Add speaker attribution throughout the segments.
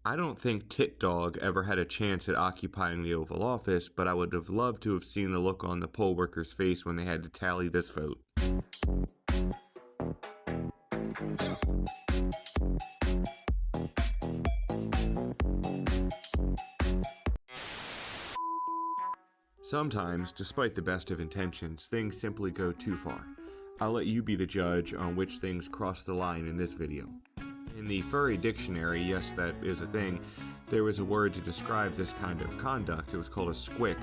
Speaker 1: I don't think Tit Dog ever had a chance at occupying the Oval Office, but I would have loved to have seen the look on the poll workers' face when they had to tally this vote. Sometimes, despite the best of intentions, things simply go too far. I'll let you be the judge on which things cross the line in this video. In the furry dictionary, yes, that is a thing, there was a word to describe this kind of conduct. It was called a squick,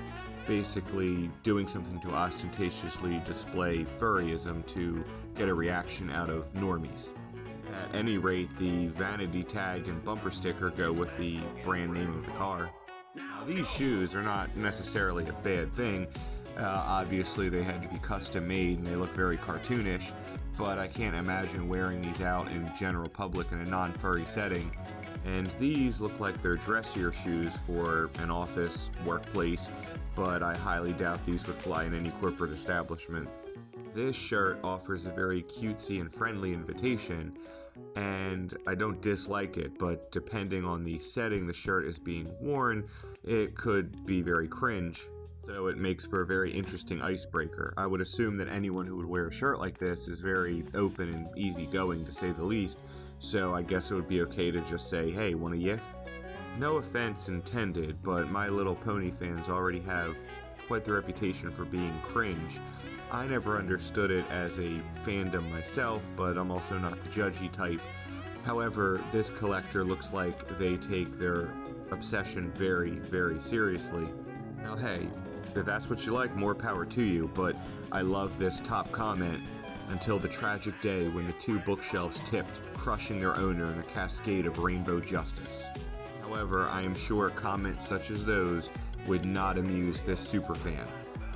Speaker 1: basically doing something to ostentatiously display furryism to get a reaction out of normies. At any rate, the vanity tag and bumper sticker go with the brand name of the car. Now, these shoes are not necessarily a bad thing. Obviously, they had to be custom made and they look very cartoonish, but I can't imagine wearing these out in general public in a non-furry setting. And these look like they're dressier shoes for an office, workplace, but I highly doubt these would fly in any corporate establishment. This shirt offers a very cutesy and friendly invitation, and I don't dislike it, but depending on the setting the shirt is being worn, it could be very cringe. So it makes for a very interesting icebreaker. I would assume that anyone who would wear a shirt like this is very open and easygoing, to say the least, so I guess it would be okay to just say, hey, want a yiff? No offense intended, but My Little Pony fans already have quite the reputation for being cringe. I never understood it as a fandom myself, but I'm also not the judgy type. However, this collector looks like they take their obsession very, very seriously. Now hey, if that's what you like, more power to you, but I love this top comment, until the tragic day when the two bookshelves tipped, crushing their owner in a cascade of rainbow justice. However, I am sure comments such as those would not amuse this superfan,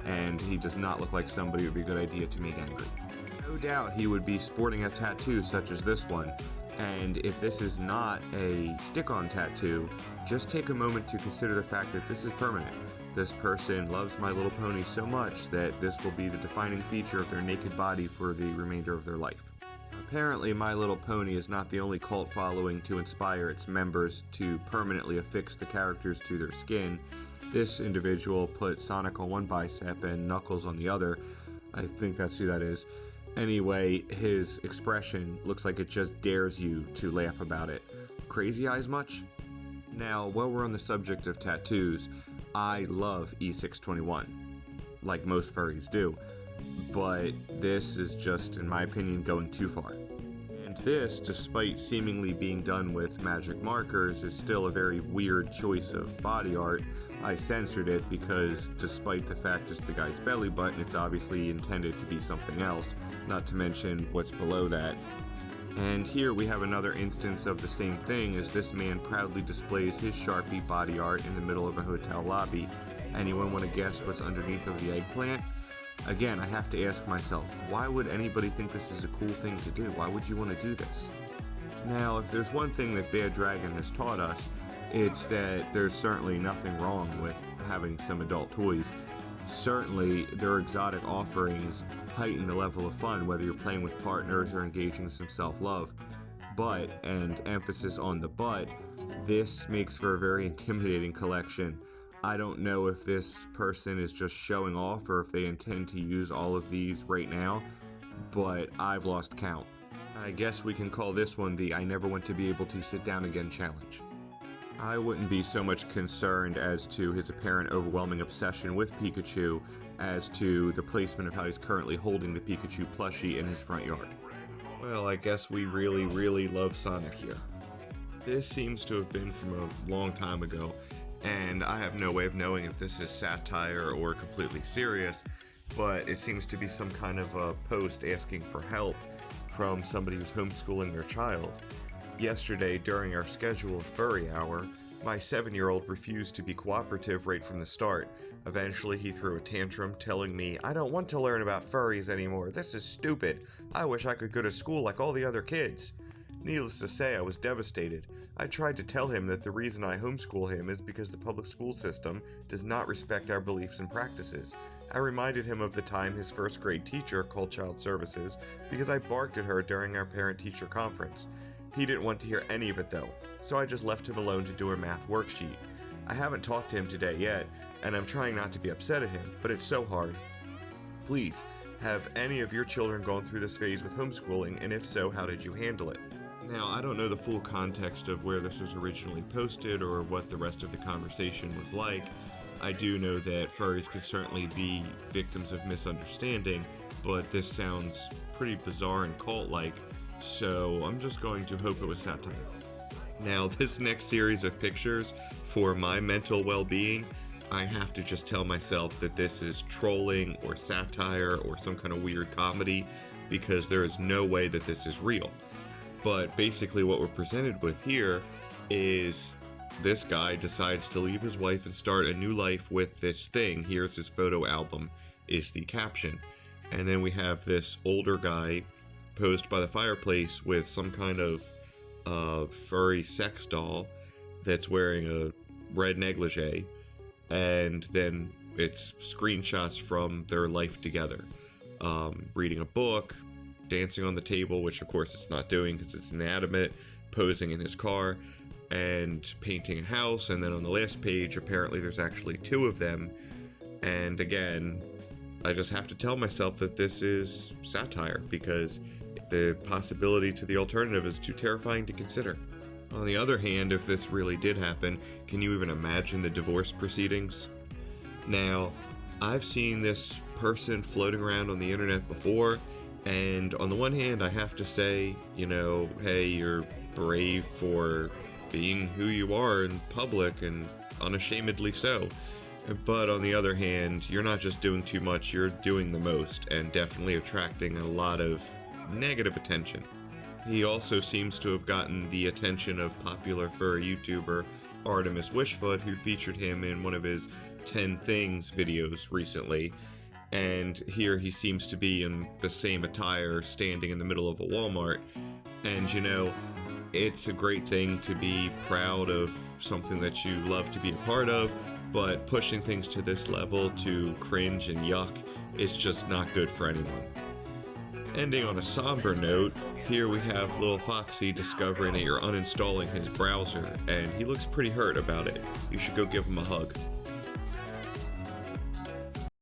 Speaker 1: and he does not look like somebody it would be a good idea to make angry. No doubt he would be sporting a tattoo such as this one, and if this is not a stick-on tattoo, just take a moment to consider the fact that this is permanent. This person loves My Little Pony so much that this will be the defining feature of their naked body for the remainder of their life. Apparently, My Little Pony is not the only cult following to inspire its members to permanently affix the characters to their skin. This individual put Sonic on one bicep and Knuckles on the other. I think that's who that is. Anyway, his expression looks like it just dares you to laugh about it. Crazy eyes much? Now, while we're on the subject of tattoos, I love E621, like most furries do, but this is just, in my opinion, going too far. And this, despite seemingly being done with magic markers, is still a very weird choice of body art. I censored it because, despite the fact it's the guy's belly button, it's obviously intended to be something else, not to mention what's below that. And here we have another instance of the same thing, as this man proudly displays his Sharpie body art in the middle of a hotel lobby. Anyone want to guess what's underneath of the eggplant? Again, I have to ask myself, why would anybody think this is a cool thing to do? Why would you want to do this? Now, if there's one thing that Bad Dragon has taught us, it's that there's certainly nothing wrong with having some adult toys. Certainly, their exotic offerings heighten the level of fun, whether you're playing with partners or engaging in some self-love. But, and emphasis on the but, this makes for a very intimidating collection. I don't know if this person is just showing off or if they intend to use all of these right now, but I've lost count. I guess we can call this one the I never want to be able to sit down again challenge. I wouldn't be so much concerned as to his apparent overwhelming obsession with Pikachu as to the placement of how he's currently holding the Pikachu plushie in his front yard. Well, I guess we really love Sonic here. This seems to have been from a long time ago, and I have no way of knowing if this is satire or completely serious, but it seems to be some kind of a post asking for help from somebody who's homeschooling their child. Yesterday, during our scheduled furry hour, my 7-year-old refused to be cooperative right from the start. Eventually, he threw a tantrum telling me, "I don't want to learn about furries anymore. This is stupid. I wish I could go to school like all the other kids." Needless to say, I was devastated. I tried to tell him that the reason I homeschool him is because the public school system does not respect our beliefs and practices. I reminded him of the time his first grade teacher called child services because I barked at her during our parent-teacher conference. He didn't want to hear any of it though, so I just left him alone to do a math worksheet. I haven't talked to him today yet, and I'm trying not to be upset at him, but it's so hard. Please, have any of your children gone through this phase with homeschooling, and if so, how did you handle it? Now, I don't know the full context of where this was originally posted or what the rest of the conversation was like. I do know that furries could certainly be victims of misunderstanding, but this sounds pretty bizarre and cult-like, so I'm just going to hope it was satire. Now, this next series of pictures, for my mental well-being, I have to just tell myself that this is trolling or satire or some kind of weird comedy, because there is no way that this is real. But basically what we're presented with here is this guy decides to leave his wife and start a new life with this thing. Here's his photo album, is the caption. And then we have this older guy posed by the fireplace with some kind of furry sex doll that's wearing a red negligee. And then it's screenshots from their life together. Reading a book, dancing on the table, which of course it's not doing because it's inanimate, posing in his car, and painting a house. And then on the last page, apparently there's actually two of them. And again, I just have to tell myself that this is satire because the possibility to the alternative is too terrifying to consider. On the other hand, if this really did happen, can you even imagine the divorce proceedings? Now, I've seen this person floating around on the internet before, and on the one hand, I have to say, hey, you're brave for being who you are in public, and unashamedly so. But on the other hand, you're not just doing too much, you're doing the most, and definitely attracting a lot of negative attention. He also seems to have gotten the attention of popular furry YouTuber Artemis Wishfoot, who featured him in one of his 10 Things videos recently. And here he seems to be in the same attire, standing in the middle of a Walmart. And it's a great thing to be proud of something that you love to be a part of, but pushing things to this level to cringe and yuck is just not good for anyone. Ending on a somber note, here we have little Foxy discovering that you're uninstalling his browser, and he looks pretty hurt about it. You should go give him a hug.